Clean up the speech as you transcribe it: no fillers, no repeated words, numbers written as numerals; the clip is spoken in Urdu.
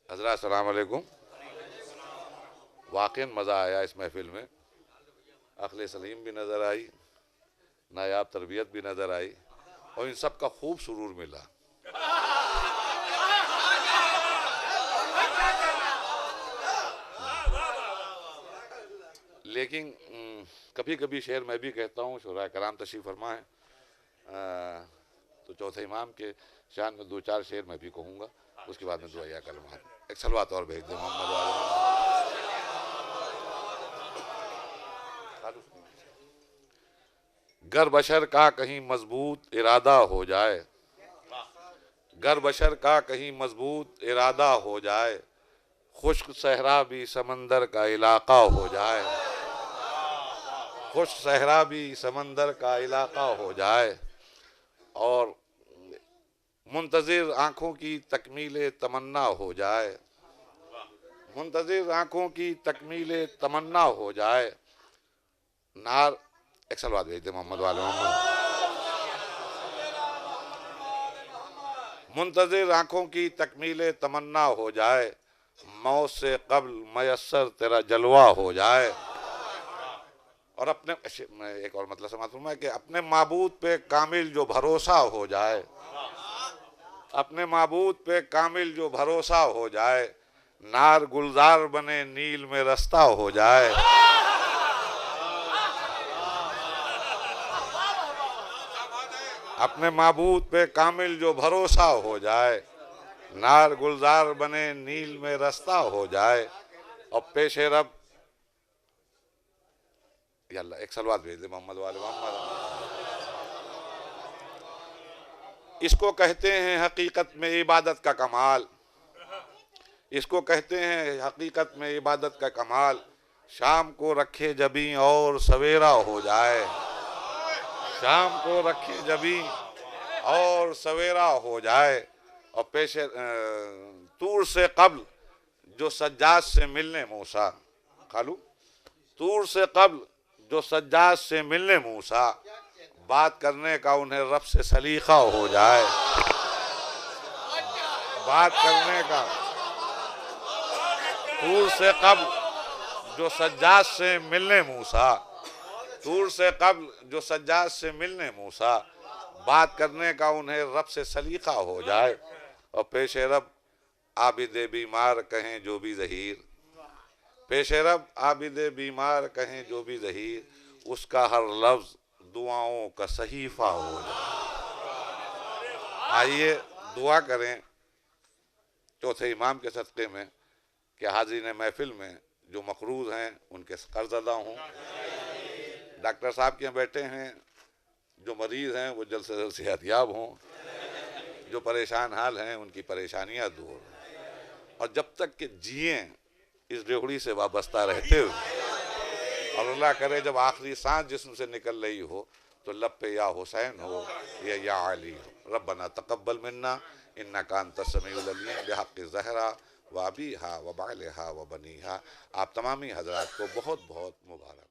حضرات السلام علیکم. واقعی مزہ آیا اس محفل میں. عقل سلیم بھی نظر آئی، نایاب تربیت بھی نظر آئی، اور ان سب کا خوب سرور ملا. لیکن کبھی کبھی شعر میں بھی کہتا ہوں. شعراء کرام تشریف فرما ہے، تو چوتھے امام کے شان میں دو چار شعر میں بھی کہوں گا. اس کے بعد میں دعا کلمات. ایک صلوات اور بھیج دیں محمد گر بشر کا کہیں مضبوط ارادہ ہو جائے، گر بشر کا کہیں مضبوط ارادہ ہو جائے، خشک صحرا بھی سمندر کا علاقہ ہو جائے، خشک صحرا بھی سمندر کا علاقہ ہو جائے، اور منتظر آنکھوں کی تکمیل تمنا ہو جائے، منتظر آنکھوں کی تکمیل تمنا ہو جائے. نار ایک سلوات بھیج دے محمد والے محمد. منتظر آنکھوں کی تکمیل تمنا ہو جائے، موت سے قبل میسر تیرا جلوہ ہو جائے. اور اپنے ایک اور مطلب سماعت فرمائے کہ اپنے معبود پہ کامل جو بھروسہ ہو جائے، اپنے معبود پہ کامل جو بھروسہ ہو جائے، نار گلزار بنے نیل میں رستہ ہو جائے. اپنے معبود پہ کامل جو بھروسہ ہو جائے، نار گلزار بنے نیل میں رستہ ہو جائے. اور پیش رب یا اللہ ایک سلوات بھیج دے محمد والے محمد. اس کو کہتے ہیں حقیقت میں عبادت کا کمال، اس کو کہتے ہیں حقیقت میں عبادت کا کمال. شام کو رکھے جبیں اور سویرا ہو جائے، شام کو رکھے جبیں اور سویرا ہو جائے. اور پیش طور سے قبل جو سجاد سے ملنے موسیٰ، خالو طور سے قبل جو سجاد سے ملنے موسیٰ، بات کرنے کا انہیں رب سے سلیقہ ہو جائے، بات کرنے کا طور سے قبل جو سجاد سے ملنے موسیٰ، طور سے قبل جو سجاد سے ملنے موسیٰ، بات کرنے کا انہیں رب سے سلیقہ ہو جائے. اور پیش رب عابد بیمار کہیں جو بھی ظہیر، پیش رب عابد بیمار کہیں جو بھی ظہیر، اس کا ہر لفظ دعاؤں کا صحیفہ ہو جائے. آئیے دعا کریں چوتھے امام کے صدقے میں کہ حاضرین محفل میں جو مقروض ہیں ان کے قرض ادا ہوں، ڈاکٹر صاحب کے یہاں بیٹھے ہیں جو مریض ہیں وہ جلد سے جلد صحت یاب ہوں، جو پریشان حال ہیں ان کی پریشانیاں دور. اور جب تک کہ جئیں اس ریوڑی سے وابستہ رہتے ہوئے، اور اللہ کرے جب آخری سانس جسم سے نکل رہی ہو تو لب پہ یا حسین ہو یا علی ہو. ربنا تقبل منا انکا انت السمیع العلیم بحق زہرا و ابیہا و بعلہا و بنیہا. آپ تمامی حضرات کو بہت بہت مبارک.